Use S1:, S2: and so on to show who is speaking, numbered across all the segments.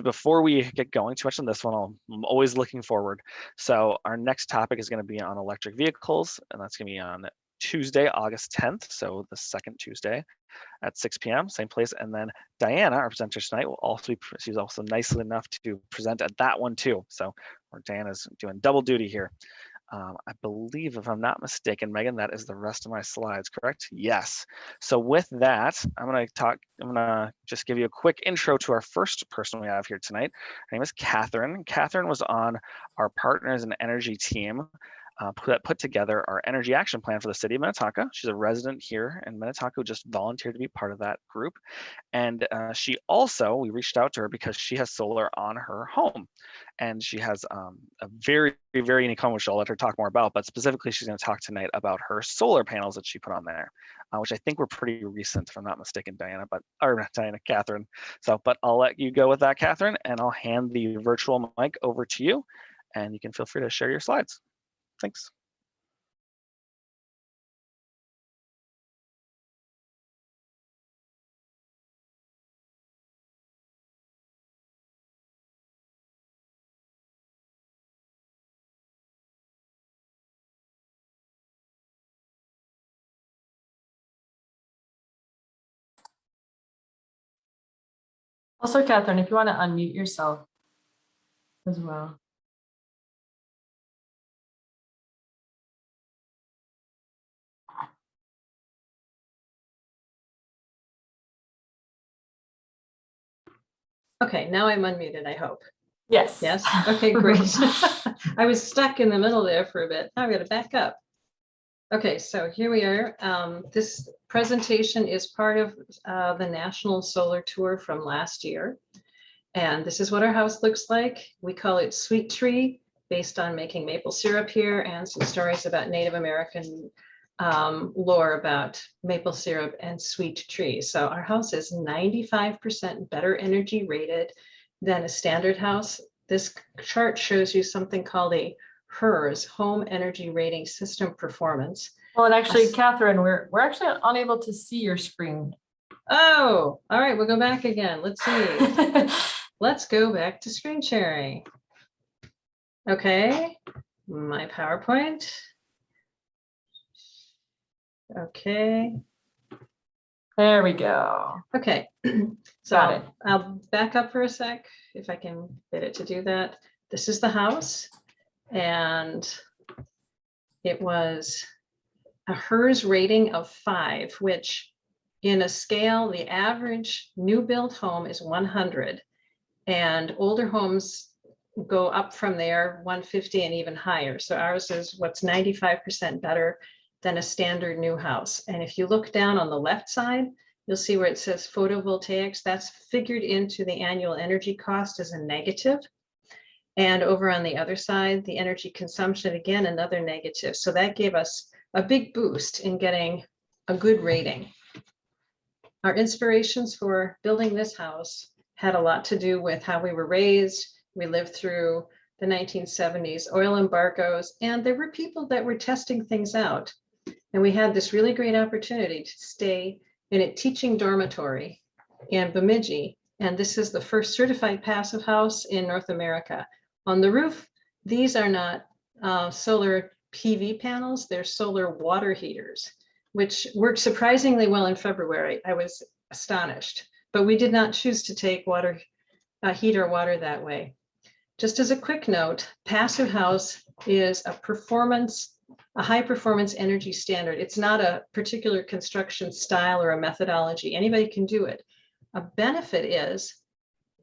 S1: Before we get going too much on this one, I'm always looking forward. So our next topic is going to be on electric vehicles, and that's going to be on Tuesday, August 10th. So the second Tuesday at 6 p.m., same place. And then Diana, our presenter tonight, will also be, she's also nicely enough to present at that one too. So Diana's doing double duty here. I believe, if I'm not mistaken, Megan, that is the rest of my slides, correct? Yes. So with that, I'm gonna just give you a quick intro to our first person we have here tonight. Her name is Catherine. Catherine was on our Partners in Energy team that put together our energy action plan for the city of Minnetonka. She's a resident here in Minnetonka who just volunteered to be part of that group. And we reached out to her because she has solar on her home. And she has a very, very unique home, which I'll let her talk more about, but specifically she's gonna talk tonight about her solar panels that she put on there, which I think were pretty recent, if I'm not mistaken, Catherine. So, but I'll let you go with that, Catherine, and I'll hand the virtual mic over to you, and you can feel free to share your slides. Thanks.
S2: Also, Catherine, if you want to unmute yourself as well.
S3: Okay, now I'm unmuted, I hope.
S2: Yes.
S3: Yes. Okay, great. I was stuck in the middle there for a bit. Now I'm going to back up. Okay, so here we are. This presentation is part of the National Solar Tour from last year. And this is what our house looks like. We call it Sweet Tree, based on making maple syrup here and some stories about Native American lore about maple syrup and sweet trees. So our house is 95% better energy rated than a standard house. This chart shows you something called a HERS, Home Energy Rating System Performance.
S2: Well, and actually, Catherine, we're actually unable to see your screen.
S3: Oh, all right, we'll go back again. Let's see. Let's go back to screen sharing. Okay, my PowerPoint. Okay.
S2: There we go.
S3: Okay, so I'll back up for a sec if I can get it to do that. This is the house, and it was a HERS rating of 5, which in a scale, the average new build home is 100, and older homes go up from there, 150 and even higher. So ours is what's 95% better than a standard new house. And if you look down on the left side, you'll see where it says photovoltaics. That's figured into the annual energy cost as a negative. And over on the other side, the energy consumption, again, another negative. So that gave us a big boost in getting a good rating. Our inspirations for building this house had a lot to do with how we were raised. We lived through the 1970s oil embargoes, and there were people that were testing things out. And we had this really great opportunity to stay in a teaching dormitory in Bemidji. And this is the first certified passive house in North America. On the roof, these are not solar PV panels, they're solar water heaters, which worked surprisingly well in February. I was astonished, but we did not choose to take heater water that way. Just as a quick note, passive house is a high performance energy standard. It's not a particular construction style or a methodology. Anybody can do it. A benefit is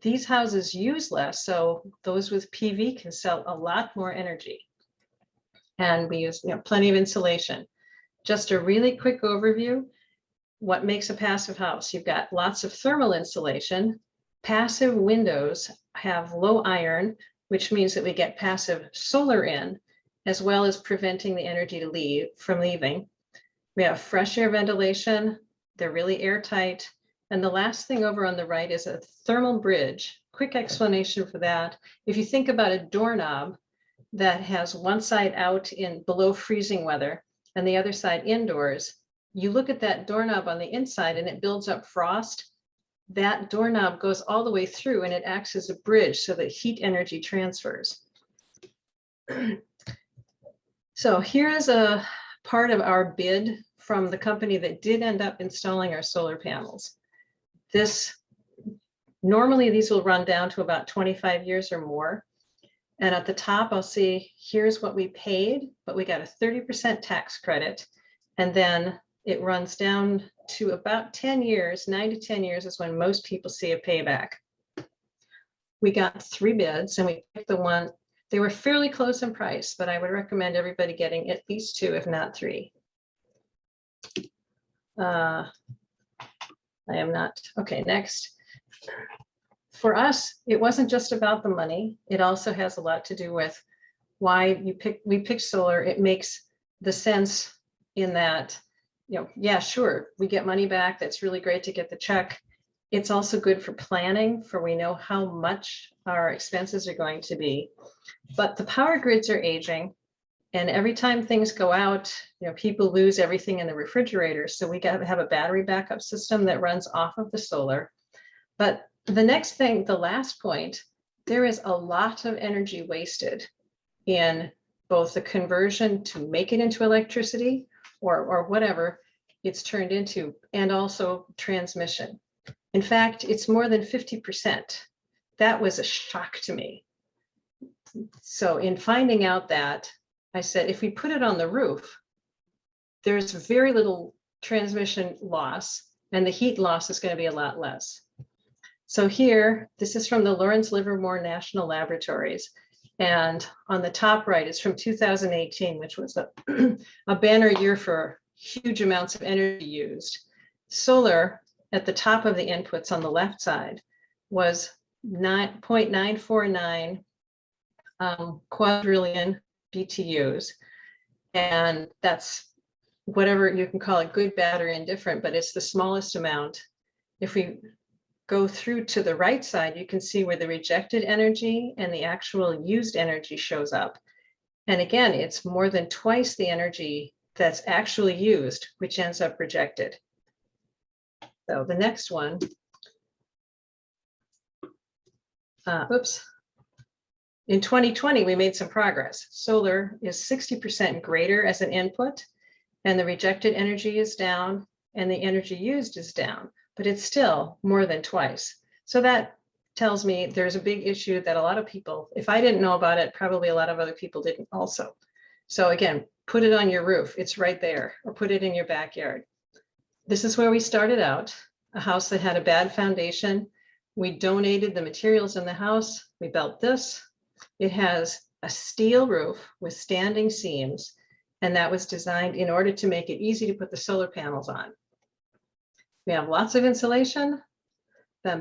S3: these houses use less, so those with PV can sell a lot more energy. And we use plenty of insulation. Just a really quick overview. What makes a passive house? You've got lots of thermal insulation. Passive windows have low iron, which means that we get passive solar in, as well as preventing the energy from leaving. We have fresh air ventilation. They're really airtight. And the last thing over on the right is a thermal bridge. Quick explanation for that. If you think about a doorknob that has one side out in below freezing weather and the other side indoors, you look at that doorknob on the inside and it builds up frost. that doorknob goes all the way through and it acts as a bridge so that heat energy transfers. So here is a part of our bid from the company that did end up installing our solar panels. Normally these will run down to about 25 years or more. And at the top, I'll see, here's what we paid, but we got a 30% tax credit. And then it runs down to about 10 years, 9 to 10 years is when most people see a payback. We got 3 bids and we picked the one, they were fairly close in price, but I would recommend everybody getting at least 2, if not 3. I am not, okay, next. For us, it wasn't just about the money. It also has a lot to do with why we picked solar. It makes the sense in that, yeah, sure, we get money back. That's really great to get the check. It's also good for planning, for we know how much our expenses are going to be. But the power grids are aging, and every time things go out, people lose everything in the refrigerator. So we got to have a battery backup system that runs off of the solar. But the next thing, the last point, there is a lot of energy wasted in both the conversion to make it into electricity or whatever it's turned into, and also transmission. In fact, it's more than 50%. That was a shock to me. So in finding out that, I said, if we put it on the roof, there's very little transmission loss, and the heat loss is going to be a lot less. So here, this is from the Lawrence Livermore National Laboratories. And on the top right, it's from 2018, which was a banner year for huge amounts of energy used. Solar at the top of the inputs on the left side was 0.949 quadrillion BTUs. And that's whatever you can call it, good, bad, or indifferent, but it's the smallest amount. If we go through to the right side, you can see where the rejected energy and the actual used energy shows up. And again, it's more than twice the energy that's actually used, which ends up rejected. So the next one, in 2020, we made some progress. Solar is 60% greater as an input, and the rejected energy is down, and the energy used is down, but it's still more than twice. So that tells me there's a big issue that a lot of people, if I didn't know about it, probably a lot of other people didn't also. So again, put it on your roof, it's right there, or put it in your backyard. This is where we started out, a house that had a bad foundation. We donated the materials in the house, we built this. It has a steel roof with standing seams, and that was designed in order to make it easy to put the solar panels on. We have lots of insulation.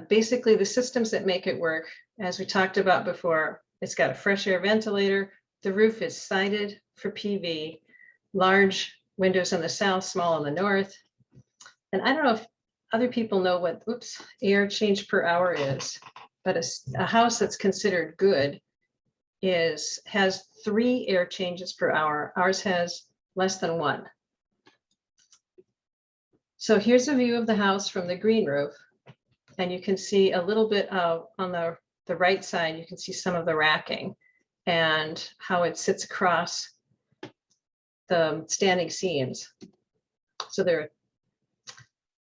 S3: Basically, the systems that make it work, as we talked about before, it's got a fresh air ventilator. The roof is sided for PV, large windows in the south, small in the north. And I don't know if other people know what air change per hour is, but a house that's considered good has 3 air changes per hour. Ours has less than 1. So here's a view of the house from the green roof. And you can see a little bit of, on the right side, you can see some of the racking and how it sits across the standing seams. So I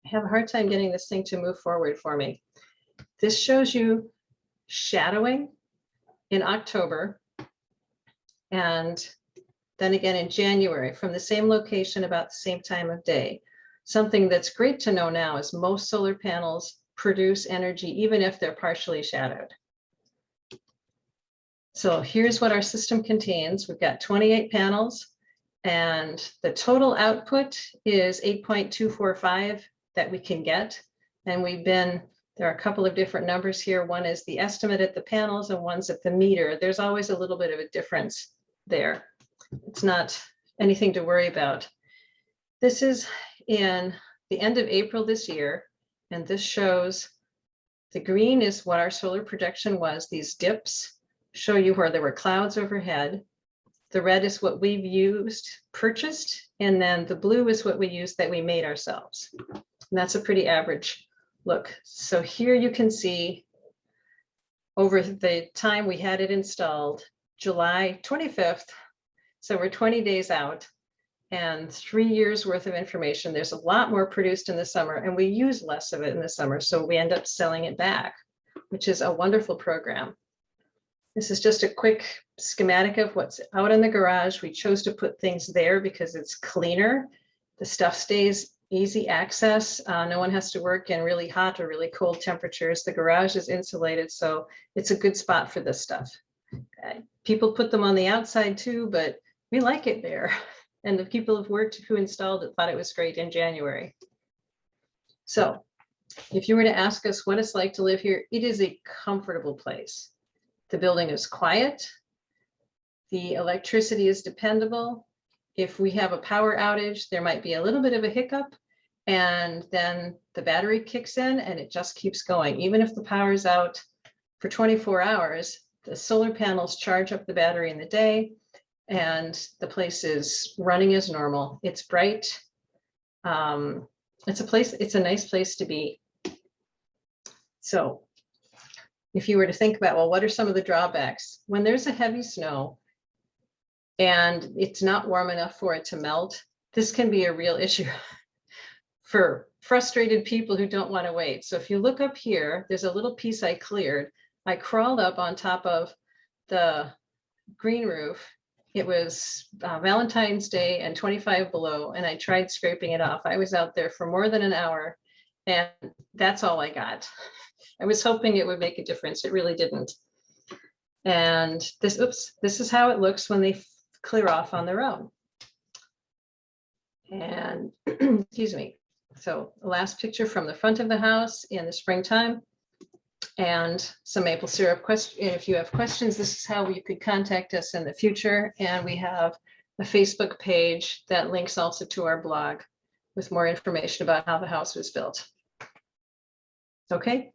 S3: have a hard time getting this thing to move forward for me. This shows you shadowing in October, and then again in January from the same location about the same time of day. Something that's great to know now is most solar panels produce energy even if they're partially shadowed. So here's what our system contains. We've got 28 panels, and the total output is 8.245 that we can get. And there are a couple of different numbers here. One is the estimate at the panels and one's at the meter. There's always a little bit of a difference there. It's not anything to worry about. This is in the end of April this year, and this shows the green is what our solar projection was. These dips show you where there were clouds overhead. The red is what we've purchased, and then the blue is what we used that we made ourselves. And that's a pretty average look, so here you can see over the time we had it installed, July 25th. So we're 20 days out and 3 years worth of information. There's a lot more produced in the summer and we use less of it in the summer. So we end up selling it back, which is a wonderful program. This is just a quick schematic of what's out in the garage. We chose to put things there because it's cleaner. The stuff stays easy access. No one has to work in really hot or really cold temperatures. The garage is insulated, so it's a good spot for this stuff. People put them on the outside too, but we like it there. And the people who installed it thought it was great in January. So if you were to ask us what it's like to live here, it is a comfortable place. The building is quiet. The electricity is dependable. If we have a power outage, there might be a little bit of a hiccup and then the battery kicks in and it just keeps going. Even if the power is out for 24 hours, the solar panels charge up the battery in the day and the place is running as normal. It's bright. It's a nice place to be. So if you were to think about, well, what are some of the drawbacks? When there's a heavy snow and it's not warm enough for it to melt, this can be a real issue for frustrated people who don't want to wait. So if you look up here, there's a little piece I cleared. I crawled up on top of the green roof. It was Valentine's Day and 25 below, and I tried scraping it off. I was out there for more than an hour, and that's all I got. I was hoping it would make a difference. It really didn't. And this is how it looks when they clear off on their own. And excuse me. So the last picture from the front of the house in the springtime and some maple syrup. If you have questions, this is how you could contact us in the future. And we have a Facebook page that links also to our blog with more information about how the house was built. Okay.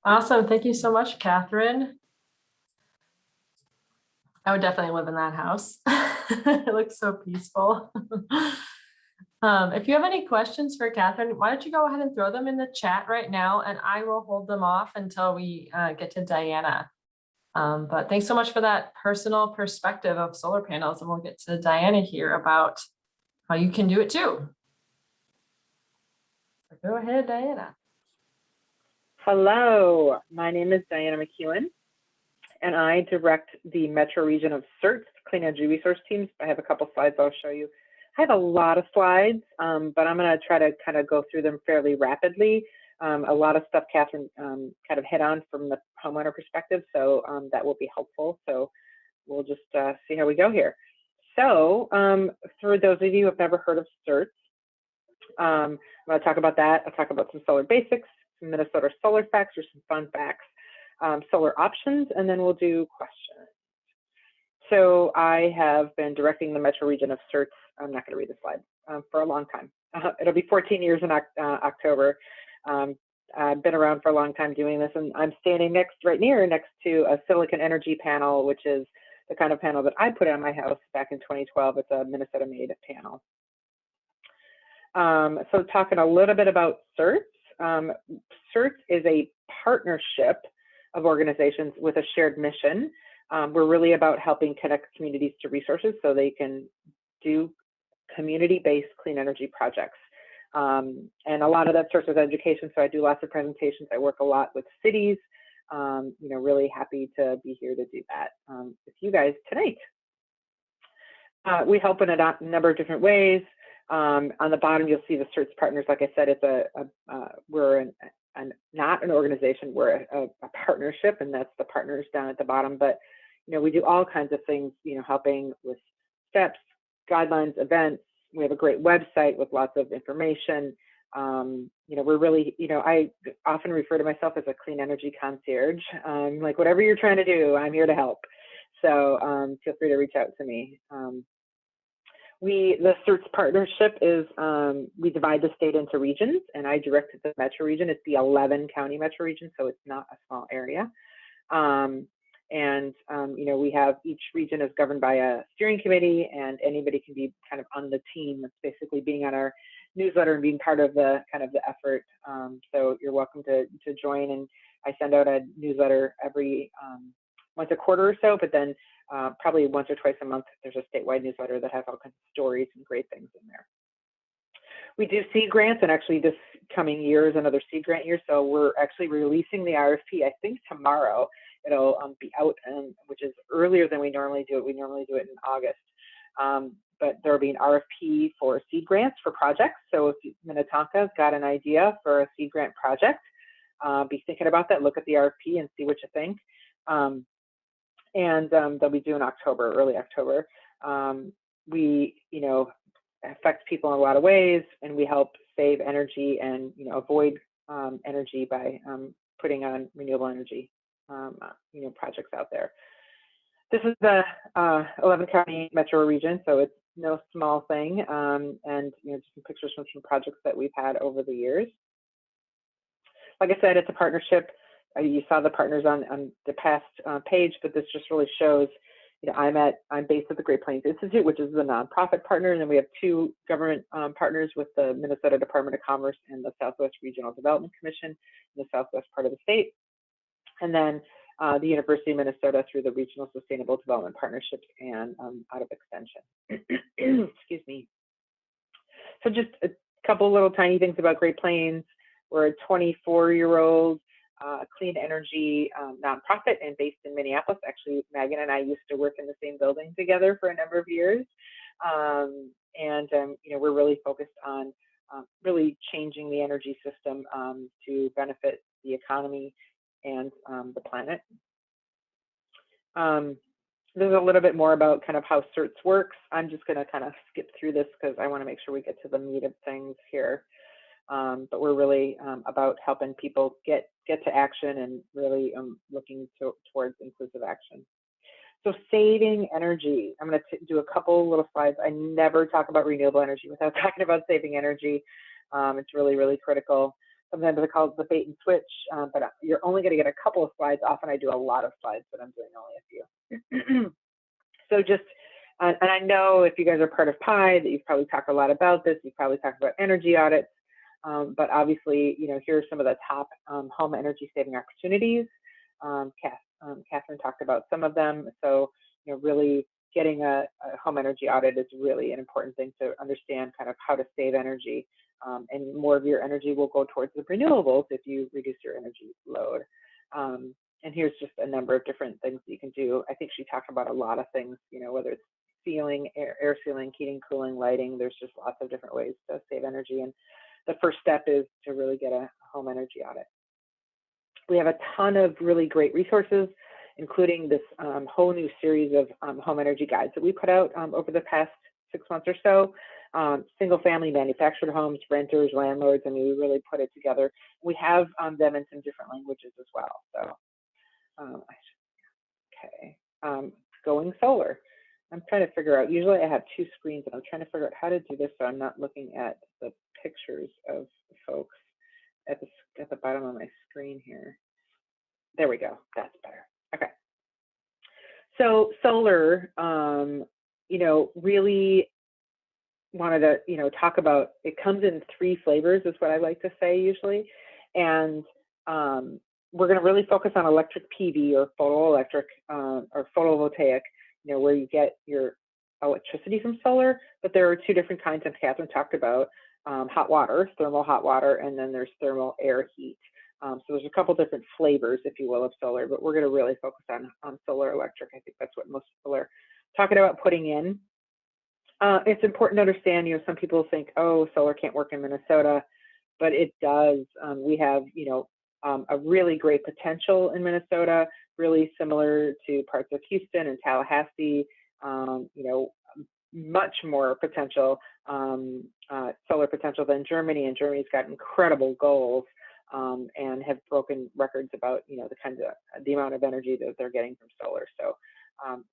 S2: Awesome. Thank you so much, Catherine. I would definitely live in that house. It looks so peaceful. If you have any questions for Catherine, why don't you go ahead and throw them in the chat right now, and I will hold them off until we get to Diana. But thanks so much for that personal perspective of solar panels, and we'll get to Diana here about how you can do it too. So go ahead, Diana.
S4: Hello, my name is Diana McEwen, and I direct the Metro region of CERTS, Clean Energy Resource Teams. I have a couple slides I'll show you. I have a lot of slides, but I'm going to try to kind of go through them fairly rapidly. A lot of stuff Catherine kind of hit on from the homeowner perspective, so that will be helpful. So we'll just see how we go here. So for those of you who have never heard of CERTS, I'm going to talk about that. I'll talk about some solar basics, some Minnesota solar facts or some fun facts, solar options, and then we'll do questions. So I have been directing the Metro region of CERTS. I'm not going to read the slide for a long time. It'll be 14 years in October. I've been around for a long time doing this, and I'm standing next to a silicon energy panel, which is the kind of panel that I put on my house back in 2012. It's a Minnesota-made panel. So talking a little bit about CERTS. CERTS is a partnership of organizations with a shared mission. We're really about helping connect communities to resources so they can do community-based clean energy projects. And a lot of that starts with education, so I do lots of presentations. I work a lot with cities. Really happy to be here to do that with you guys tonight. We help in a number of different ways. On the bottom, you'll see the CERTS partners. Like I said, we're not an organization, we're a partnership, and that's the partners down at the bottom. But we do all kinds of things, helping with steps, guidelines, events. We have a great website with lots of information. We're really, I often refer to myself as a clean energy concierge. Like whatever you're trying to do, I'm here to help. So feel free to reach out to me. The CERTS partnership is, we divide the state into regions, and I directed the Metro region. It's the 11 county Metro region, so it's not a small area. And, you know, we have each region is governed by a steering committee, and anybody can be kind of on the team. That's basically being on our newsletter and being part of the kind of the effort. So you're welcome to join. And I send out a newsletter every once a quarter or so, but then probably once or twice a month, there's a statewide newsletter that has all kinds of stories and great things in there. We do seed grants, and actually this coming year is another seed grant year. So we're actually releasing the RFP, I think tomorrow. It'll be out, which is earlier than we normally do it. We normally do it in August. But there'll be an RFP for seed grants for projects. So if Minnetonka's got an idea for a seed grant project, be thinking about that, look at the RFP and see what you think. They'll be due in October, early October. We, you know, affect people in a lot of ways, and we help save energy and, you know, avoid energy by putting on renewable energy, you know, projects out there. This is the 11 county metro region, so it's no small thing. And, you know, just some pictures from some projects that we've had over the years. Like I said, it's a partnership. You saw the partners on the past page, but this just really shows, you know, I'm based at the Great Plains Institute, which is the nonprofit partner, and then we have two government partners with the Minnesota Department of Commerce and the Southwest Regional Development Commission in the southwest part of the state, and then the University of Minnesota through the Regional Sustainable Development Partnerships and out of Extension. Excuse me. So just a couple little tiny things about Great Plains. We're a 24-year-old clean energy nonprofit and based in Minneapolis. Actually, Megan and I used to work in the same building together for a number of years. You know, we're really focused on really changing the energy system to benefit the economy and the planet. There's a little bit more about kind of how CERTS works. I'm just going to kind of skip through this because I want to make sure we get to the meat of things here. But we're really about helping people get to action and really looking towards inclusive action. So saving energy. I'm going to do a couple little slides. I never talk about renewable energy without talking about saving energy. It's really, really critical. Sometimes I call it the bait and switch, but you're only going to get a couple of slides. Often I do a lot of slides, but I'm doing only a few. So just, and I know if you guys are part of PI that you've probably talked a lot about this. You've probably talked about energy audits. But obviously, you know, here are some of the top home energy saving opportunities. Catherine talked about some of them. So, you know, really getting a home energy audit is really an important thing to understand kind of how to save energy. And more of your energy will go towards the renewables if you reduce your energy load. And here's just a number of different things that you can do. I think she talked about a lot of things, you know, whether it's sealing, air sealing, heating, cooling, lighting. There's just lots of different ways to save energy. And the first step is to really get a home energy audit. We have a ton of really great resources, including this whole new series of home energy guides that we put out over the past 6 months or so. Single family manufactured homes, renters, landlords, and we really put it together. We have them in some different languages as well. So, okay, going solar. I'm trying to figure out, usually I have two screens and I'm trying to figure out how to do this so I'm not looking at the pictures of the folks at the bottom of my screen here. There we go, that's better. Okay. So solar, you know, really wanted to, you know, talk about, it comes in 3 flavors is what I like to say usually. And we're going to really focus on electric PV or photoelectric or photovoltaic, you know, where you get your electricity from solar, but there are 2 different kinds, and Catherine talked about hot water, thermal hot water, and then there's thermal air heat. So there's a couple different flavors, if you will, of solar, but we're going to really focus on solar electric. I think that's what most people are talking about putting in. It's important to understand, you know, some people think, oh, solar can't work in Minnesota, but it does. We have, you know, a really great potential in Minnesota, really similar to parts of Houston and Tallahassee, you know, much more potential, solar potential than Germany. And Germany's got incredible goals and have broken records about, you know, the amount of energy that they're getting from solar. So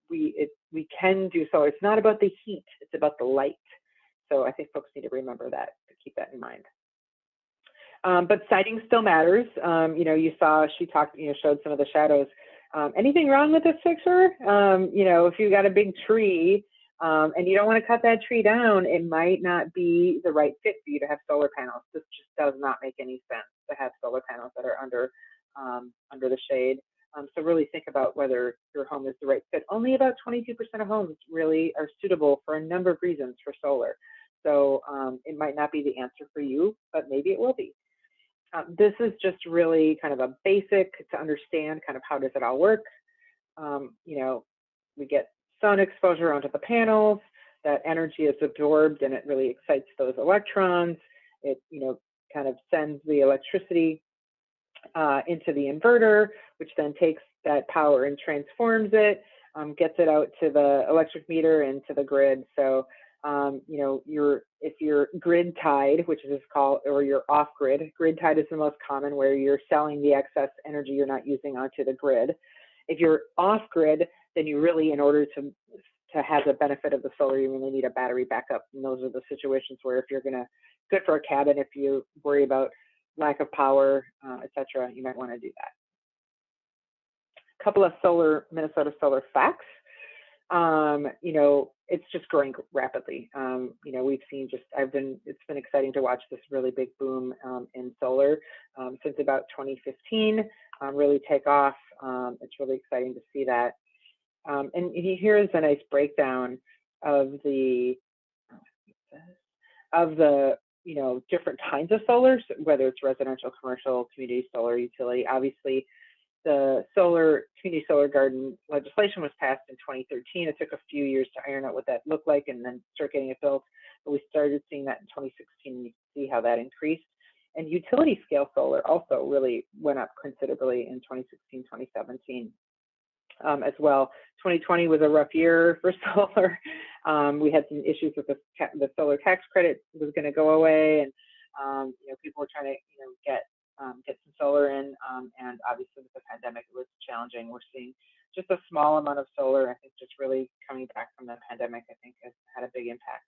S4: we can do solar. It's not about the heat, it's about the light. So I think folks need to remember that, to keep that in mind. But siting still matters. You know, you saw, she talked, you know, showed some of the shadows. Anything wrong with this picture? You know, if you got a big tree and you don't want to cut that tree down, it might not be the right fit for you to have solar panels. This just does not make any sense to have solar panels that are under the shade. So really think about whether your home is the right fit. Only about 22% of homes really are suitable for a number of reasons for solar. So it might not be the answer for you, but maybe it will be. This is just really kind of a basic to understand kind of how does it all work. You know, we get sun exposure onto the panels, that energy is absorbed and it really excites those electrons. It, you know, kind of sends the electricity into the inverter, which then takes that power and transforms it, gets it out to the electric meter and to the grid. So, you know, if you're grid tied, which is called, or you're off grid, grid tied is the most common, where you're selling the excess energy you're not using onto the grid. If you're off grid, then you really, in order to have the benefit of the solar, you really need a battery backup. And those are the situations where if you're gonna, good for a cabin, if you worry about lack of power, etc., you might want to do that. A couple of Minnesota solar facts. You know, it's just growing rapidly. You know, we've seen it's been exciting to watch this really big boom in solar since about 2015 really take off. It's really exciting to see that. And here's a nice breakdown of the you know, different kinds of solar, whether it's residential, commercial, community solar, utility. Obviously, the community solar garden legislation was passed in 2013. It took a few years to iron out what that looked like and then start getting it built. But we started seeing that in 2016. You can see how that increased. And utility scale solar also really went up considerably in 2016, 2017 as well. 2020 was a rough year for solar. We had some issues with the solar tax credit was going to go away, and you know, people were trying to, you know, get some solar in, and obviously with the pandemic it was challenging. We're seeing just a small amount of solar. I think just really coming back from the pandemic, I think has had a big impact.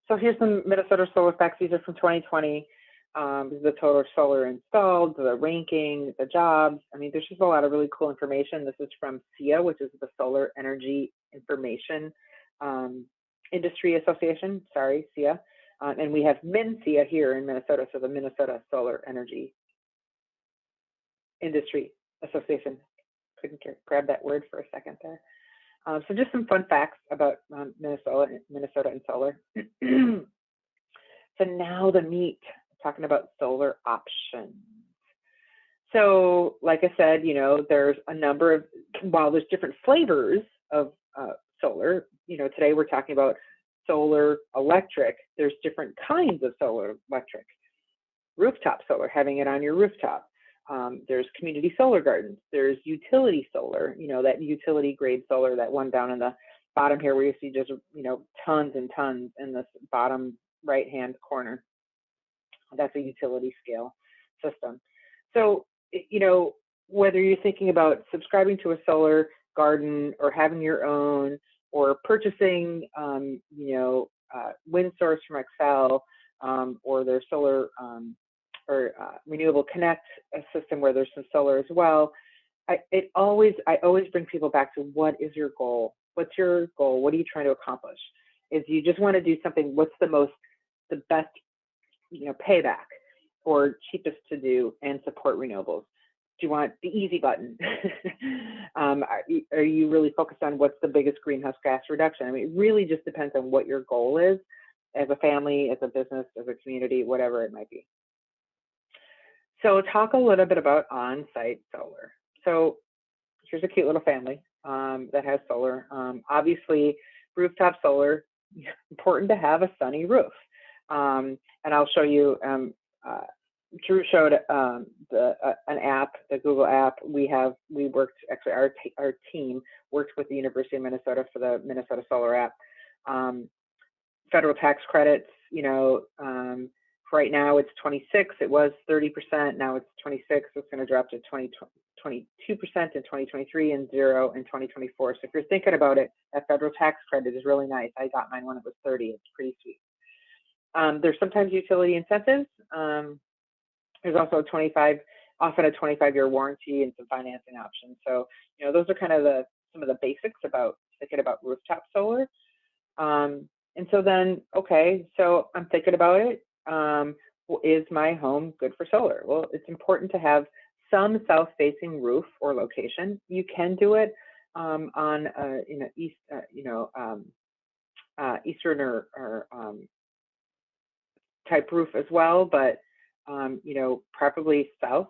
S4: So here's some Minnesota solar facts. These are from 2020. This is the total solar installed, the ranking, the jobs. I mean, there's just a lot of really cool information. This is from SEIA, which is the Solar Energy Information Industry Association. Sorry, SEIA. And we have MinSEIA here in Minnesota, so the Minnesota Solar Energy Industry Association. Couldn't grab that word for a second there. So just some fun facts about Minnesota and solar. So now the meat, talking about solar options. So like I said, you know, there's a number of, while there's different flavors of solar, you know, today we're talking about solar electric. There's different kinds of solar electric. Rooftop solar, having it on your rooftop. There's community solar gardens. There's utility solar, you know, that utility grade solar, that one down in the bottom here where you see just, you know, tons and tons in this bottom right-hand corner. That's a utility scale system. So, you know, whether you're thinking about subscribing to a solar garden or having your own, or purchasing, you know, wind source from Excel, or their solar or Renewable Connect, a system where there's some solar as well. I always bring people back to, what is your goal? What's your goal? What are you trying to accomplish? Is you just want to do something, what's the best, you know, payback or cheapest to do and support renewables? Do you want the easy button? Are you really focused on what's the biggest greenhouse gas reduction? I mean, it really just depends on what your goal is as a family, as a business, as a community, whatever it might be. So talk a little bit about on-site solar. So here's a cute little family that has solar. Obviously, rooftop solar, important to have a sunny roof. And I'll show you, Drew showed an app, the Google app. We worked, actually our team worked with the University of Minnesota for the Minnesota Solar app. Federal tax credits, you know, right now it's 26, it was 30%, now it's 26, it's going to drop to 22% in 2023 and 0 in 2024. So if you're thinking about it, that federal tax credit is really nice. I got mine when it was 30, it's pretty sweet. There's sometimes utility incentives. There's also a $25 often a 25-year warranty and some financing options. So, you know, those are kind of some of the basics about thinking about rooftop solar. And so then, okay, so I'm thinking about it. Well, is my home good for solar? Well, it's important to have some south-facing roof or location. You can do it on eastern or type roof as well, but you know, preferably south.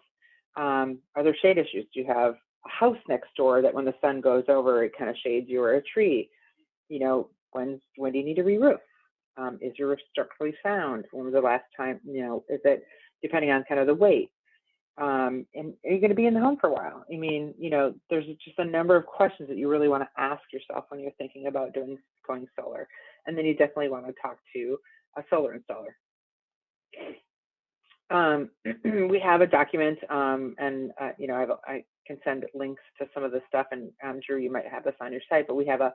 S4: Are there shade issues? Do you have a house next door that when the sun goes over, it kind of shades you, or a tree? You know, when do you need to re-roof? Is your roof structurally sound? When was the last time, you know, is it, depending on kind of the weight? And are you going to be in the home for a while? I mean, you know, there's just a number of questions that you really want to ask yourself when you're thinking about going solar. And then you definitely want to talk to a solar installer. We have a document, and you know, I can send links to some of the stuff, and I'm sure you might have this on your site, but we have a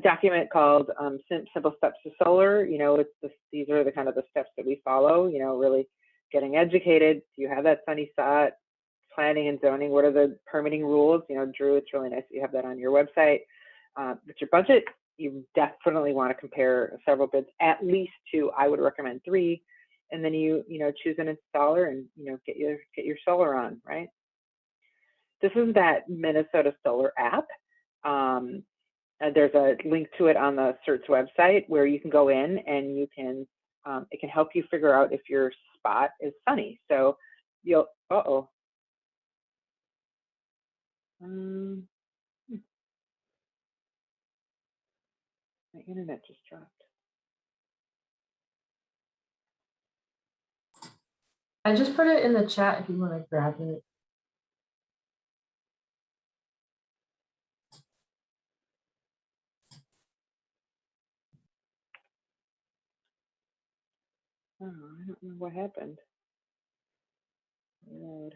S4: document called Simple Steps to Solar. You know, these are the kind of the steps that we follow, you know, really getting educated. Do you have that sunny spot? Planning and zoning, what are the permitting rules? You know, Drew, it's really nice that you have that on your website. With your budget, you definitely want to compare several bids, at least 2. I would recommend 3. And then you know, choose an installer and, you know, get your solar on, right? This is that Minnesota Solar app. There's a link to it on the CERTS website where you can go in and you can, it can help you figure out if your spot is sunny. So you'll, my internet just dropped.
S2: I just put it in the chat if you want to grab it.
S4: Oh, I don't know what happened. Load.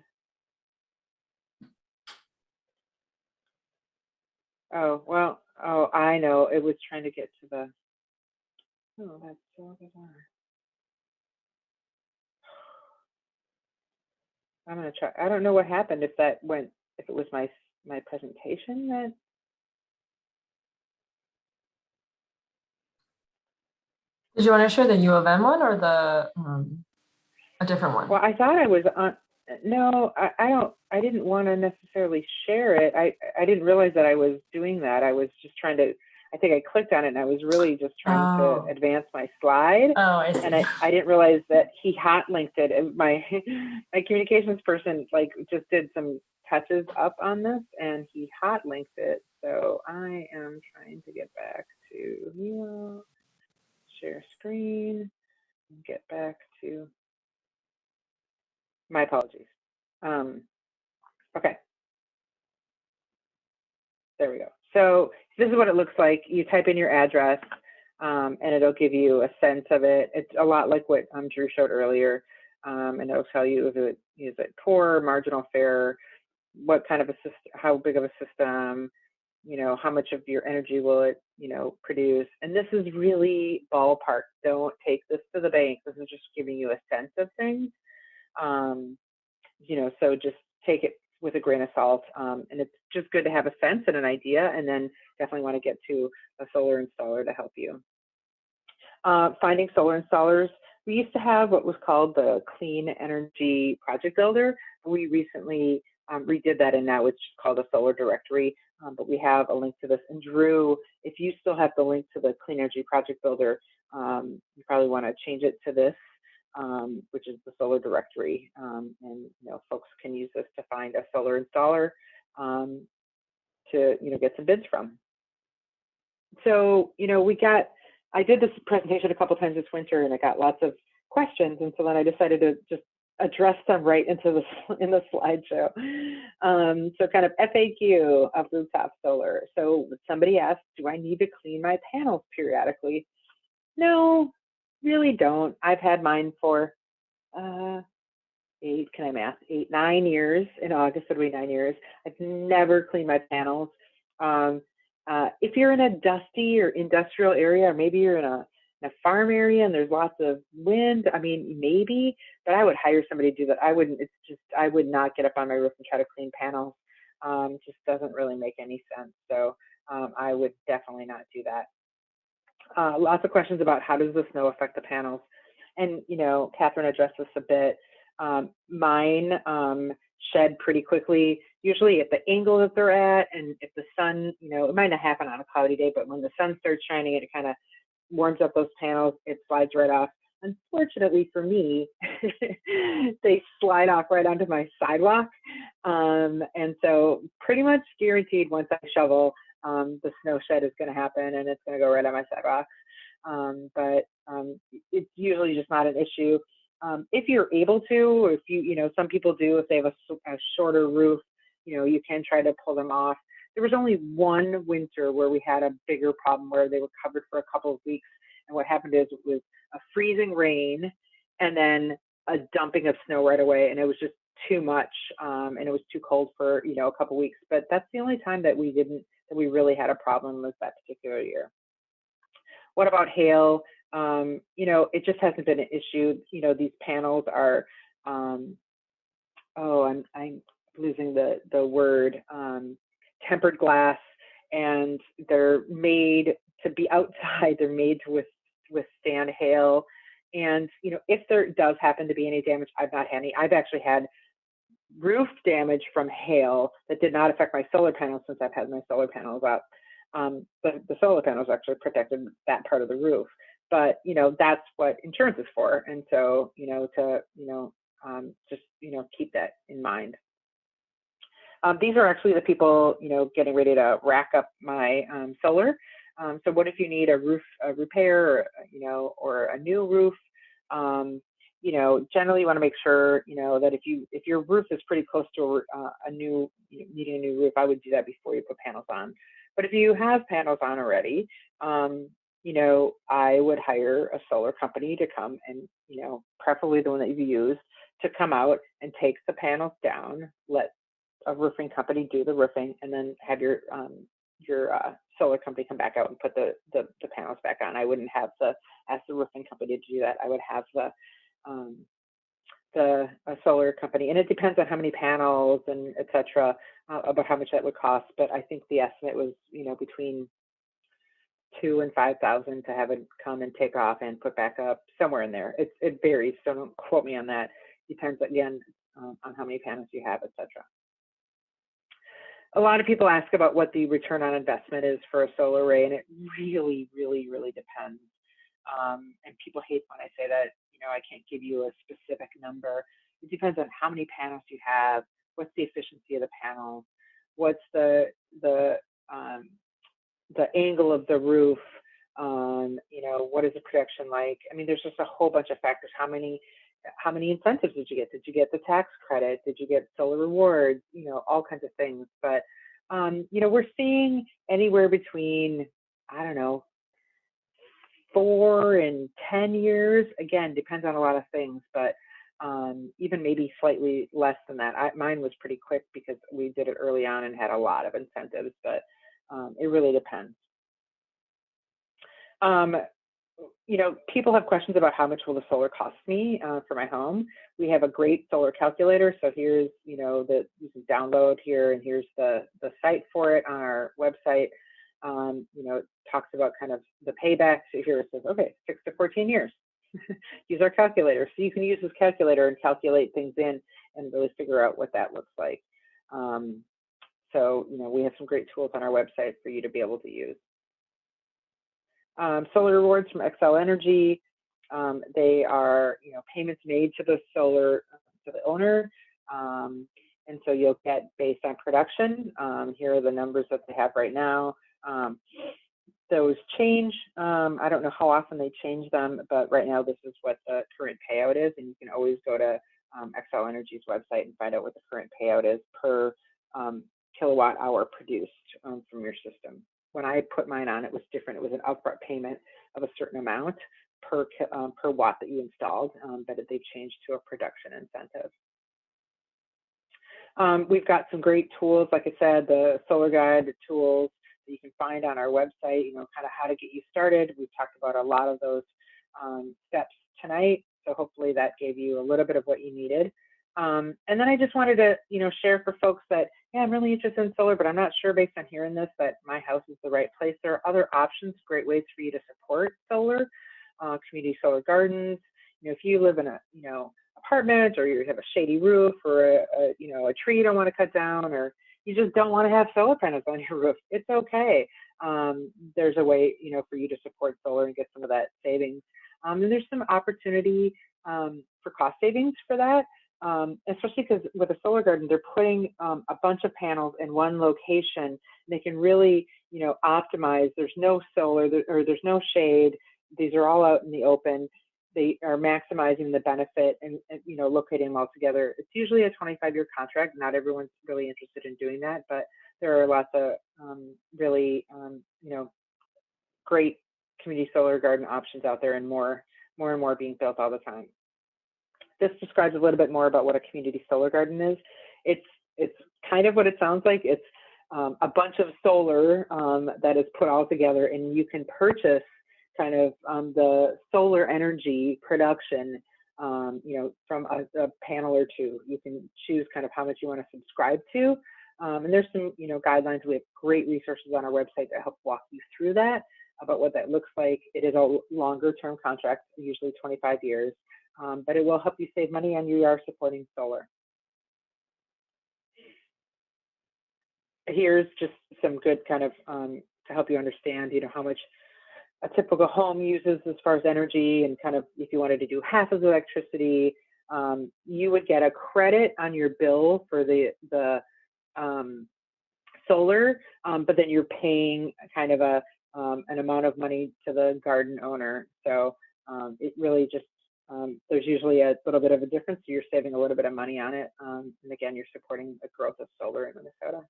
S4: Oh, well, oh, I know. It was trying to get to the, oh, that's so bizarre. I'm going to try. I don't know what happened, if that went, if it was my presentation that.
S2: Did you want to share the U of M one or the a different one?
S4: Well, I thought I was on. No, I didn't want to necessarily share it. I didn't realize that I was doing that. I was just trying to. I think I clicked on it, and I was really just trying to advance my slide.
S2: Oh, I see.
S4: And I didn't realize that he hot linked it. And my communications person like just did some touches up on this, and he hot linked it. So I am trying to get back to share screen and get back to. My apologies. Okay. There we go. So this is what it looks like. You type in your address, and it'll give you a sense of it. It's a lot like what Drew showed earlier, and it'll tell you is it poor, marginal, fair, what kind of a system, how big of a system, you know, how much of your energy will it, you know, produce. And this is really ballpark. Don't take this to the bank. This is just giving you a sense of things. You know, so just take it with a grain of salt, and it's just good to have a sense and an idea, and then definitely want to get to a solar installer to help you. Finding solar installers. We used to have what was called the Clean Energy Project Builder. We recently redid that, and now it's just called a solar directory, but we have a link to this. And Drew, if you still have the link to the Clean Energy Project Builder, you probably want to change it to this. Which is the solar directory, and you know, folks can use this to find a solar installer to, you know, get some bids from. So, you know, I did this presentation a couple times this winter, and I got lots of questions, and so then I decided to just address them right into in the slideshow. So kind of FAQ of rooftop solar. So somebody asked, do I need to clean my panels periodically? No. Really don't. I've had mine for 9 years. In August it'll be 9 years. I've never cleaned my panels. If you're in a dusty or industrial area, or maybe you're in in a farm area and there's lots of wind, I mean, maybe, but I would hire somebody to do that. I wouldn't, it's just, I would not get up on my roof and try to clean panels. Just doesn't really make any sense. So I would definitely not do that. Lots of questions about how does the snow affect the panels? And, you know, Catherine addressed this a bit. Mine shed pretty quickly, usually at the angle that they're at. And if the sun, you know, it might not happen on a cloudy day, but when the sun starts shining, it kind of warms up those panels, it slides right off. Unfortunately for me, they slide off right onto my sidewalk. And so pretty much guaranteed once I shovel, the snow shed is going to happen and it's going to go right on my sidewalk. But it's usually just not an issue. If you're able to, or if you know, some people do, if they have a shorter roof, you know, you can try to pull them off. There was only one winter where we had a bigger problem where they were covered for a couple of weeks. And what happened is it was a freezing rain and then a dumping of snow right away. And it was just too much. And it was too cold for, you know, a couple of weeks. But that's the only time that we really had a problem was that particular year. What about hail? You know, it just hasn't been an issue. You know, these panels are, I'm losing the word, tempered glass, and they're made to be outside. They're made to withstand hail. And, you know, if there does happen to be any damage, I've not had any. I've actually had roof damage from hail that did not affect my solar panels since I've had my solar panels up. The solar panels actually protected that part of the roof. But, you know, that's what insurance is for. And so, you know, to, you know, just, you know, keep that in mind. These are actually the people, you know, getting ready to rack up my solar. So what if you need a roof repair, or, you know, or a new roof? You know, generally you want to make sure, you know, that if your roof is pretty close to needing a new roof, I would do that before you put panels on. But if you have panels on already, you know, I would hire a solar company to come and, you know, preferably the one that you've used, to come out and take the panels down, let a roofing company do the roofing, and then have your solar company come back out and put the panels back on. I wouldn't have to ask the roofing company to do that. I would have the solar company, and it depends on how many panels and et cetera, about how much that would cost. But I think the estimate was, you know, between $2,000 and $5,000 to have it come and take off and put back up, somewhere in there. It varies, so don't quote me on that. Depends again on how many panels you have, et cetera. A lot of people ask about what the return on investment is for a solar array, and it really, really, really depends. And people hate when I say that, you know, I can't give you a specific number. It depends on how many panels you have, what's the efficiency of the panels, what's the angle of the roof, you know, what is the protection like? I mean, there's just a whole bunch of factors. How many incentives did you get? Did you get the tax credit? Did you get solar rewards? You know, all kinds of things. But, you know, we're seeing anywhere between, I don't know, 4 and 10 years. Again, depends on a lot of things, but even maybe slightly less than that. Mine was pretty quick because we did it early on and had a lot of incentives, but it really depends. You know, people have questions about how much will the solar cost me for my home. We have a great solar calculator. So here's, you know, you can download here, and here's the site for it on our website. You know, it talks about kind of the payback. So here it says, okay, 6 to 14 years. Use our calculator. So you can use this calculator and calculate things in and really figure out what that looks like. So, you know, we have some great tools on our website for you to be able to use. Solar rewards from Xcel Energy. They are, you know, payments made to the owner. And so you'll get based on production. Here are the numbers that they have right now. Those change. I don't know how often they change them, but right now this is what the current payout is. And you can always go to Xcel Energy's website and find out what the current payout is per kilowatt hour produced from your system. When I put mine on, it was different. It was an upfront payment of a certain amount per watt that you installed, but they've changed to a production incentive. We've got some great tools, like I said, the solar guide, the tools that you can find on our website, you know, kind of how to get you started. We've talked about a lot of those steps tonight. So hopefully that gave you a little bit of what you needed. And then I just wanted to, share for folks that, yeah, I'm really interested in solar, but I'm not sure based on hearing this that my house is the right place. There are other options, great ways for you to support solar, community solar gardens. If you live in a, apartment, or you have a shady roof, or a tree you don't want to cut down, or you just don't want to have solar panels on your roof, it's okay. There's a way, for you to support solar and get some of that savings. And there's some opportunity for cost savings for that. Especially because with a solar garden, they're putting a bunch of panels in one location. They can really, optimize. There's no solar, or there's no shade. These are all out in the open. They are maximizing the benefit and locating them all together. It's usually a 25-year contract. Not everyone's really interested in doing that, but there are lots of really, great community solar garden options out there, and more and more being built all the time. This describes a little bit more about what a community solar garden is. It's kind of what it sounds like. It's a bunch of solar that is put all together, and you can purchase kind of the solar energy production, from a panel or two. You can choose kind of how much you want to subscribe to. And there's some, guidelines. We have great resources on our website that help walk you through that, about what that looks like. It is a longer term contract, usually 25 years. But it will help you save money, and you are supporting solar. Here's just some good kind of to help you understand, how much a typical home uses as far as energy, and kind of if you wanted to do half of the electricity, you would get a credit on your bill for the solar, but then you're paying kind of an amount of money to the garden owner. So it really just there's usually a little bit of a difference. So you're saving a little bit of money on it. And again, you're supporting the growth of solar in Minnesota.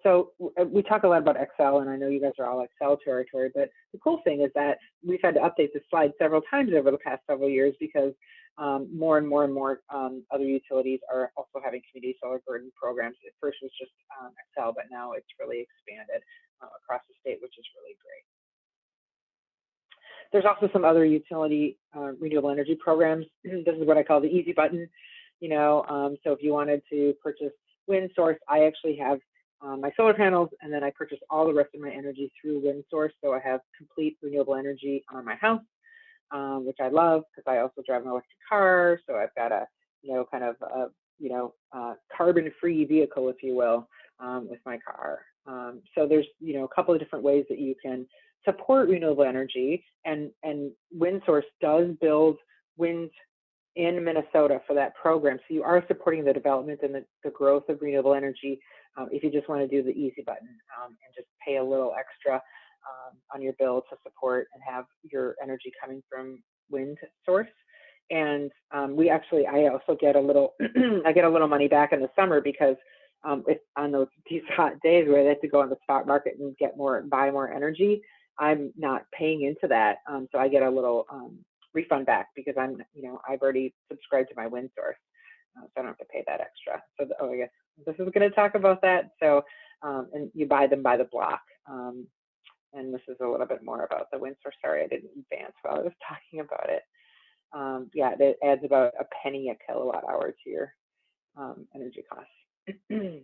S4: So we talk a lot about Excel, and I know you guys are all Excel territory, but the cool thing is that we've had to update this slide several times over the past several years, because more and more other utilities are also having community solar garden programs. At first it was just Excel, but now it's really expanded across the state, which is really great. There's also some other utility renewable energy programs. This is what I call the easy button. So if you wanted to purchase wind source, I actually have my solar panels, and then I purchase all the rest of my energy through wind source. So I have complete renewable energy on my house, which I love, because I also drive an electric car. So I've got a, kind of a, carbon-free vehicle, if you will, with my car. So there's, a couple of different ways that you can support renewable energy, and wind source does build wind in Minnesota for that program. So you are supporting the development and the growth of renewable energy if you just want to do the easy button and just pay a little extra on your bill to support and have your energy coming from wind source. And I also get a little, I get a little money back in the summer, because if on these hot days where they have to go on the spot market and buy more energy, I'm not paying into that. So I get a little refund back, because I've already subscribed to my wind source, so I don't have to pay that extra. So I guess this is going to talk about that. So and you buy them by the block. And this is a little bit more about the wind source. Sorry, I didn't advance while I was talking about it. Yeah, it adds about a penny a kilowatt hour to your energy costs.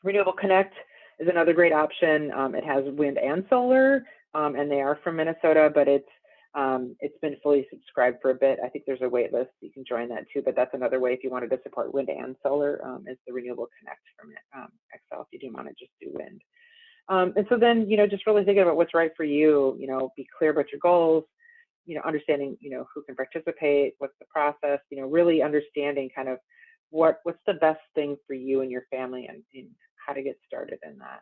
S4: Renewable Connect is another great option. It has wind and solar, and they are from Minnesota, but it's been fully subscribed for a bit. I think there's a wait list. You can join that too, but that's another way if you wanted to support wind and solar, is the Renewable Connect from Excel, if you do want to just do wind. And so then, just really thinking about what's right for you, be clear about your goals, understanding, who can participate, what's the process, really understanding kind of what's the best thing for you and your family, and how to get started in that.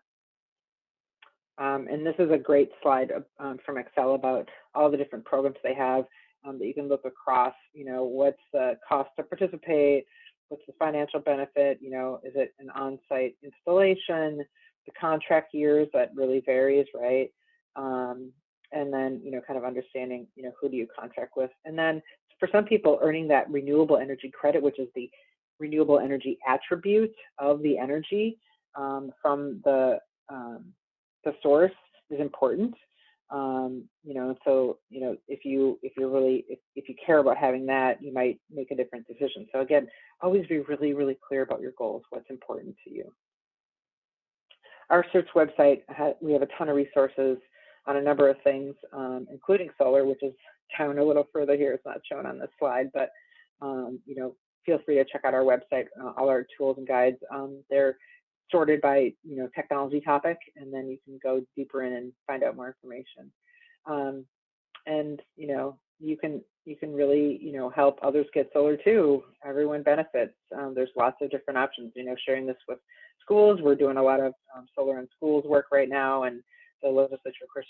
S4: And this is a great slide from Excel about all the different programs they have that you can look across. What's the cost to participate? What's the financial benefit? Is it an on-site installation? The contract years, that really varies, right? And then, kind of understanding, who do you contract with? And then for some people, earning that renewable energy credit, which is the renewable energy attribute of the energy from the source, is important. You know, so, you know, if you care about having that, you might make a different decision. So again, always be really, really clear about your goals, what's important to you. Our CERTS website, we have a ton of resources on a number of things, including solar, which is down a little further here. It's not shown on this slide, but you know, feel free to check out our website. All our tools and guides, they're sorted by, you know, technology topic, and then you can go deeper in and find out more information. And you know, you can really, you know, help others get solar too. Everyone benefits. There's lots of different options. You know, sharing this with schools. We're doing a lot of solar in schools work right now, and the legislature, of course,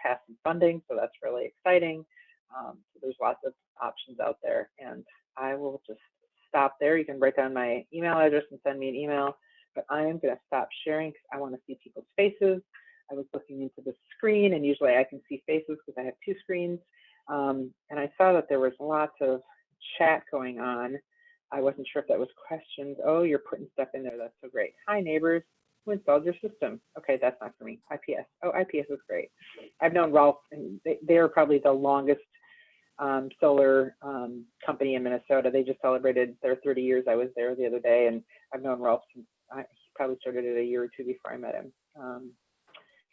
S4: passed some funding, so that's really exciting. So there's lots of options out there, and I will just stop there. You can write down my email address and send me an email, but I am going to stop sharing because I want to see people's faces. I was looking into the screen, and usually I can see faces because I have two screens, and I saw that there was lots of chat going on. I wasn't sure if that was questions. Oh, you're putting stuff in there. That's so great. Hi, neighbors. Who installed your system? Okay, that's not for me. IPS. Oh, IPS is great. I've known Ralph, and they're probably the longest solar company in Minnesota. They just celebrated their 30 years. I was there the other day, and I've known Ralph since he probably started it a year or two before I met him.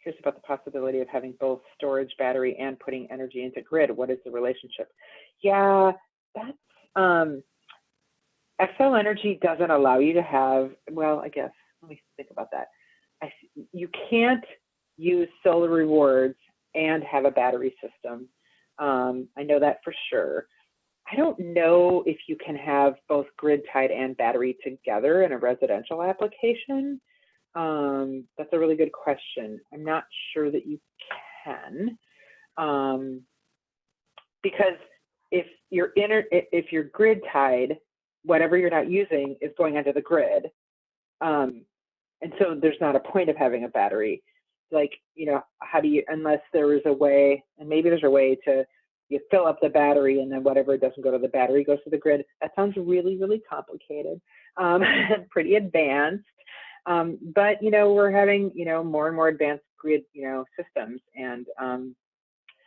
S4: Here's about the possibility of having both storage, battery, and putting energy into grid. What is the relationship? Yeah, that's Xcel Energy doesn't allow you to have, well, I guess, let me think about that. You can't use solar rewards and have a battery system. I know that for sure. I don't know if you can have both grid tied and battery together in a residential application. That's a really good question. I'm not sure that you can, because if you're grid tied, whatever you're not using is going onto the grid. And so there's not a point of having a battery. Like, you know, how do you, unless there is a way, and maybe there's a way to, you fill up the battery and then whatever doesn't go to the battery goes to the grid. That sounds really, really complicated, pretty advanced. But, you know, we're having, you know, more and more advanced grid, you know, systems. And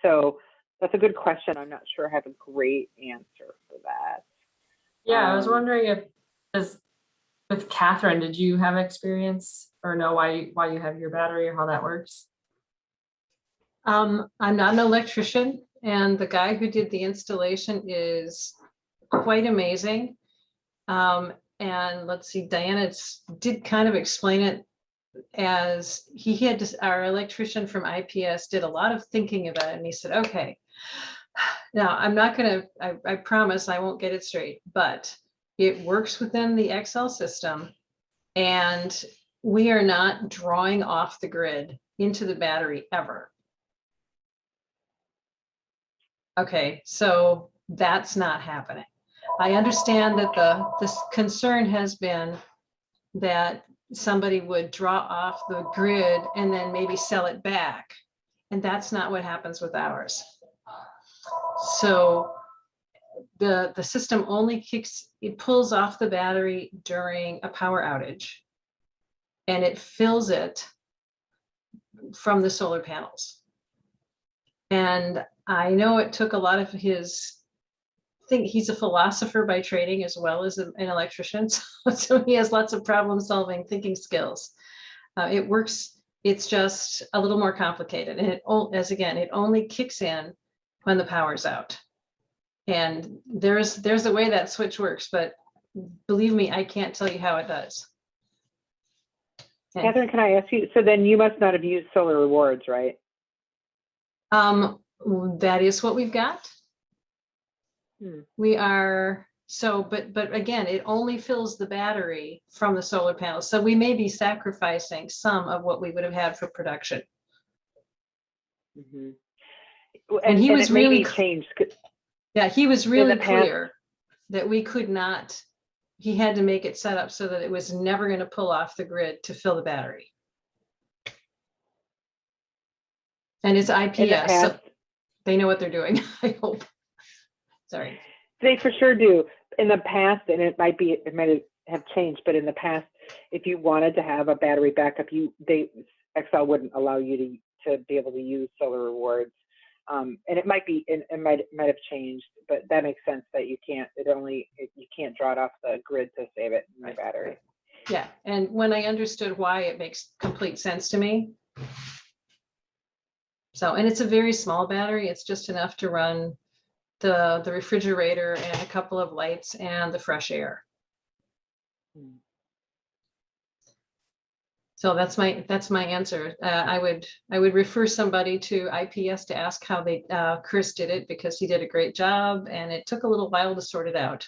S4: so that's a good question. I'm not sure I have a great answer for that.
S2: Yeah, I was wondering if, with Catherine, did you have experience or know why you have your battery or how that works?
S3: I'm not an electrician, and the guy who did the installation is quite amazing. And let's see, Diana did kind of explain it as he had our electrician from IPS did a lot of thinking about it, and he said, okay, now I'm not going to, I promise I won't get it straight, but it works within the Xcel system, and we are not drawing off the grid into the battery ever. Okay, so that's not happening. I understand that the concern has been that somebody would draw off the grid and then maybe sell it back, and that's not what happens with ours. So the system only it pulls off the battery during a power outage, and it fills it from the solar panels. And I know it took a lot of his, I think he's a philosopher by training as well as an electrician, so he has lots of problem solving thinking skills. It works, it's just a little more complicated, and it only kicks in when the power's out. And there's a way that switch works, but believe me, I can't tell you how it does.
S4: Catherine, can I ask you, so then you must not have used solar rewards, right?
S3: That is what we've got. We are, so, but again, it only fills the battery from the solar panels. So we may be sacrificing some of what we would have had for production. And he was really
S4: changed.
S3: Yeah, he was really clear that we could not, he had to make it set up so that it was never going to pull off the grid to fill the battery. And it's IPS, so they know what they're doing, I hope. Sorry.
S4: They for sure do. In the past, and it might have changed, but in the past, if you wanted to have a battery backup, Xcel wouldn't allow you to be able to use solar rewards. And it might have changed, but that makes sense that you can't draw it off the grid to save it in your battery.
S3: Yeah, and when I understood why, it makes complete sense to me. So, and it's a very small battery. It's just enough to run the refrigerator and a couple of lights and the fresh air. So that's my answer. I would refer somebody to IPS to ask how Chris did it, because he did a great job and it took a little while to sort it out.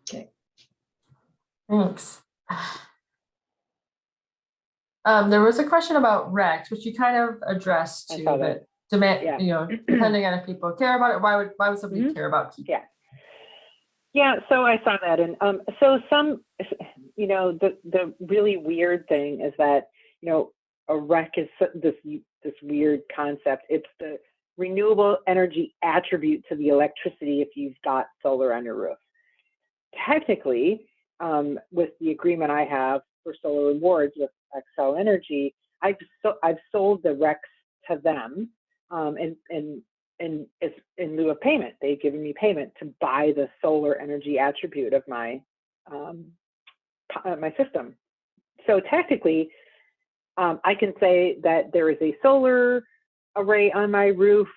S3: Okay.
S2: Thanks. There was a question about RECs, which you kind of addressed
S4: I
S2: too,
S4: saw
S2: but
S4: that.
S2: demand,
S4: Yeah.
S2: you know, depending on if people care about it, why would somebody care about keeping?
S4: Yeah, so I saw that, and so some, you know, the really weird thing is that, you know, a REC is this weird concept. It's the renewable energy attribute to the electricity if you've got solar on your roof. Technically, with the agreement I have for solar rewards with Excel Energy, I've sold the RECs to them, and it's in lieu of payment. They've given me payment to buy the solar energy attribute of my my system. So technically, I can say that there is a solar array on my roof,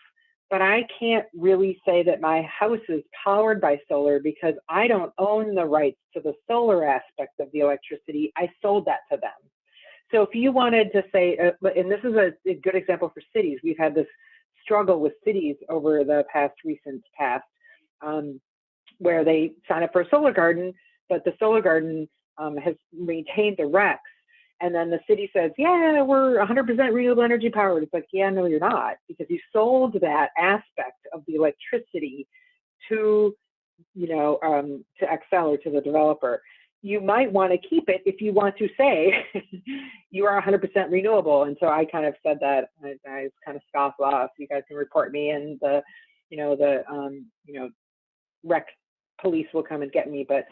S4: but I can't really say that my house is powered by solar because I don't own the rights to the solar aspect of the electricity. I sold that to them. So if you wanted to say, and this is a good example for cities, we've had this struggle with cities over the recent past, where they sign up for a solar garden, but the solar garden has maintained the RECs. And then the city says, yeah, we're 100% renewable energy powered. It's like, yeah, no, you're not, because you sold that aspect of the electricity to, you know, to Excel or to the developer. You might want to keep it if you want to say you are 100% renewable. And so I kind of said that, I kind of scoffed off. You guys can report me, and the REC police will come and get me. But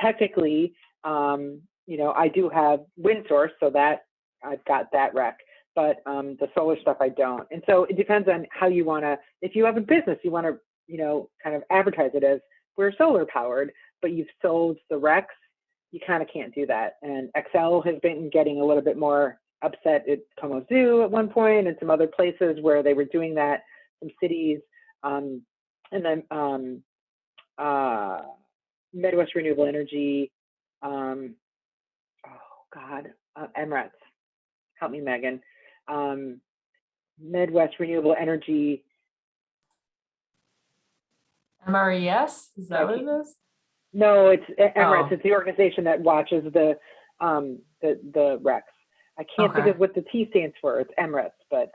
S4: technically, I do have wind source, so that I've got that REC, but the solar stuff I don't. And so it depends on how you want to, if you have a business, you want to, kind of advertise it as we're solar powered, but you've sold the RECs, you kind of can't do that. And Excel has been getting a little bit more upset at Como Zoo at one point, and some other places where they were doing that, some cities, and then Midwest Renewable Energy, MRETS, help me, Megan. Midwest Renewable Energy.
S2: MRES, is that what it is?
S4: No, it's MRETS.
S2: Oh.
S4: It's the organization that watches the RECs. I can't think of what the T stands for. It's MRETS, but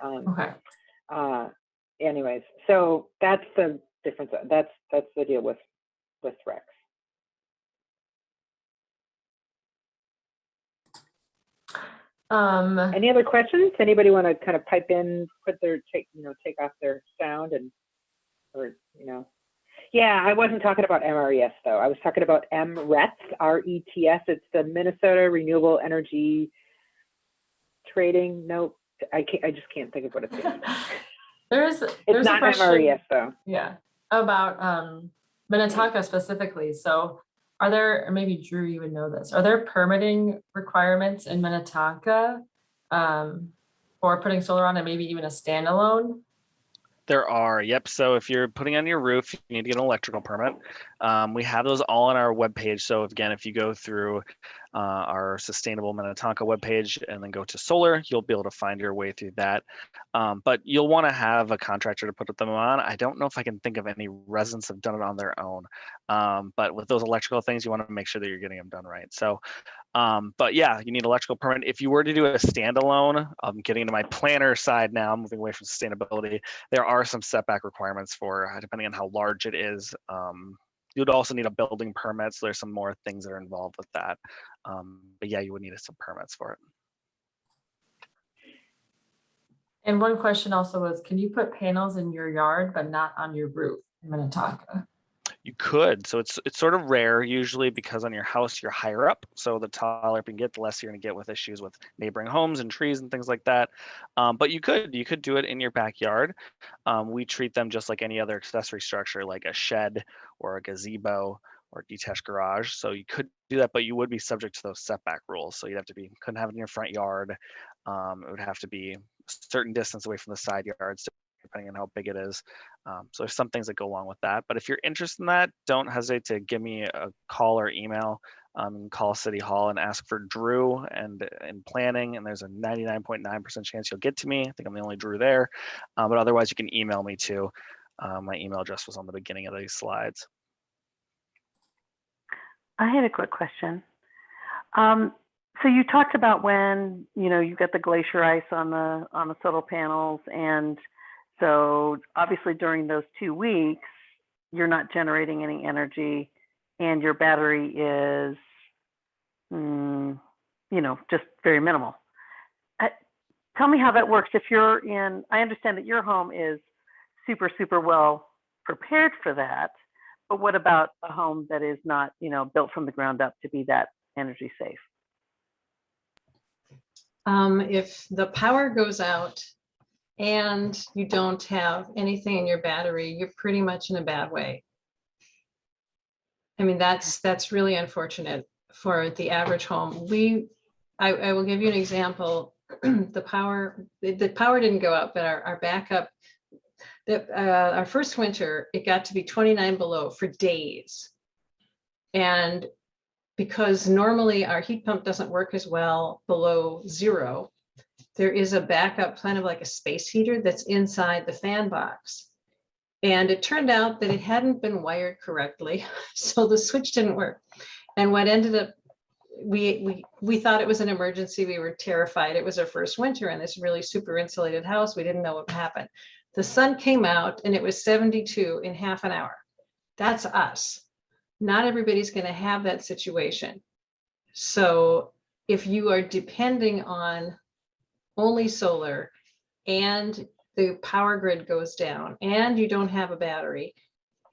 S4: anyways, so that's the difference. That's the deal with RECs. Any other questions? Anybody want to kind of pipe in, take off their sound Yeah, I wasn't talking about MRES though. I was talking about MRETS, RETS. It's the Minnesota Renewable Energy Trading. No, I just can't think of what it stands for.
S2: There's
S4: it's not
S2: a question,
S4: MRES though.
S2: Yeah, about Minnetonka specifically. So are there, or maybe Drew, you would know this, are there permitting requirements in Minnetonka for putting solar on, and maybe even a standalone?
S1: There are, yep. So if you're putting on your roof, you need to get an electrical permit. We have those all on our webpage. So again, if you go through our Sustainable Minnetonka webpage and then go to solar, you'll be able to find your way through that. But you'll want to have a contractor to put them on. I don't know if I can think of any residents have done it on their own. But with those electrical things, you want to make sure that you're getting them done right. So but yeah, you need electrical permit. If you were to do a standalone, I'm getting into my planner side now, moving away from sustainability, there are some setback requirements for, depending on how large it is. You'd also need a building permit, so there's some more things that are involved with that. But yeah, you would need some permits for it.
S2: And one question also was, can you put panels in your yard but not on your roof in Minnetonka?
S1: You could. So it's sort of rare usually because on your house you're higher up. So the taller up you can get, the less you're going to get with issues with neighboring homes and trees and things like that. But you could do it in your backyard. We treat them just like any other accessory structure, like a shed or a gazebo or detached garage. So you could do that, but you would be subject to those setback rules. So you'd have to be, couldn't have it in your front yard. It would have to be a certain distance away from the side yards, depending on how big it is. So there's some things that go along with that. But if you're interested in that, don't hesitate to give me a call or email. Call City Hall and ask for Drew and in planning, and there's a 99.9% chance you'll get to me. I think I'm the only Drew there, but otherwise you can email me too. My email address was on the beginning of these slides.
S5: I had a quick question. So you talked about when you get the glacier ice on the solar panels, and so obviously during those 2 weeks you're not generating any energy, and your battery is just very minimal. Tell me how that works. If you're in, I understand that your home is super well prepared for that, but what about a home that is not built from the ground up to be that energy safe?
S3: If the power goes out and you don't have anything in your battery, you're pretty much in a bad way. I mean, that's really unfortunate for the average home. I will give you an example. The power didn't go out, but our backup, our first winter, it got to be 29 below for days. And because normally our heat pump doesn't work as well below 0, there is a backup, kind of like a space heater that's inside the fan box. And it turned out that it hadn't been wired correctly, so the switch didn't work. And what ended up, we thought it was an emergency. We were terrified. It was our first winter in this really super insulated house. We didn't know what happened. The sun came out and it was 72 in half an hour. That's us. Not everybody's going to have that situation. So if you are depending on only solar and the power grid goes down and you don't have a battery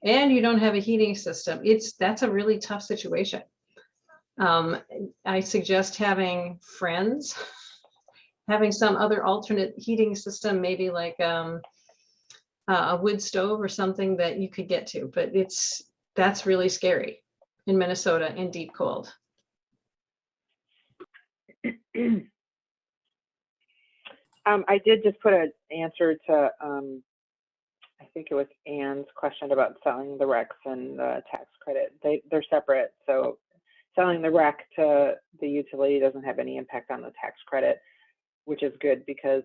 S3: and you don't have a heating system, that's a really tough situation. I suggest having friends, having some other alternate heating system, maybe like a wood stove or something that you could get to, but that's really scary in Minnesota in deep cold.
S4: I did just put an answer to, I think it was Anne's question about selling the RECs and the tax credit. They're separate. So selling the REC to the utility doesn't have any impact on the tax credit, which is good because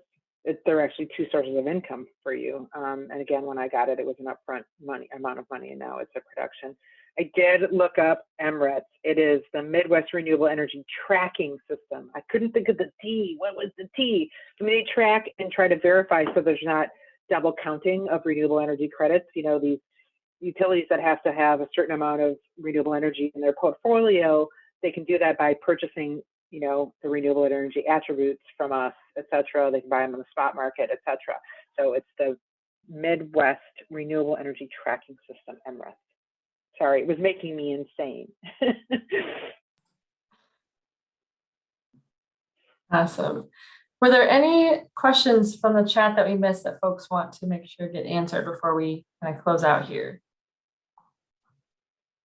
S4: they're actually 2 sources of income for you. And again, when I got it, it was an upfront amount of money, and now it's a production. I did look up MRETS. It is the Midwest Renewable Energy Tracking System. I couldn't think of the T. What was the T? So they track and try to verify so there's not double counting of renewable energy credits. These utilities that have to have a certain amount of renewable energy in their portfolio, they can do that by purchasing, the renewable energy attributes from us, et cetera. They can buy them on the spot market, et cetera. So it's the Midwest Renewable Energy Tracking System, MRETS. Sorry, it was making me insane.
S2: Awesome. Were there any questions from the chat that we missed that folks want to make sure get answered before we kind of close out here?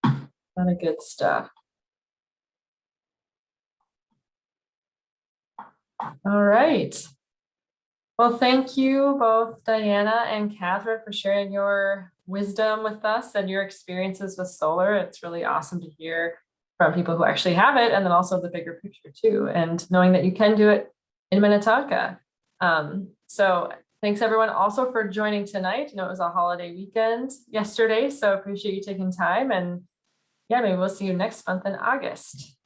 S2: A lot of good stuff. All right. Well, thank you both, Diana and Catherine, for sharing your wisdom with us and your experiences with solar. It's really awesome to hear from people who actually have it, and then also the bigger picture too, and knowing that you can do it in Minnetonka. So thanks everyone also for joining tonight. It was a holiday weekend yesterday, so appreciate you taking time, and yeah, maybe we'll see you next month in August.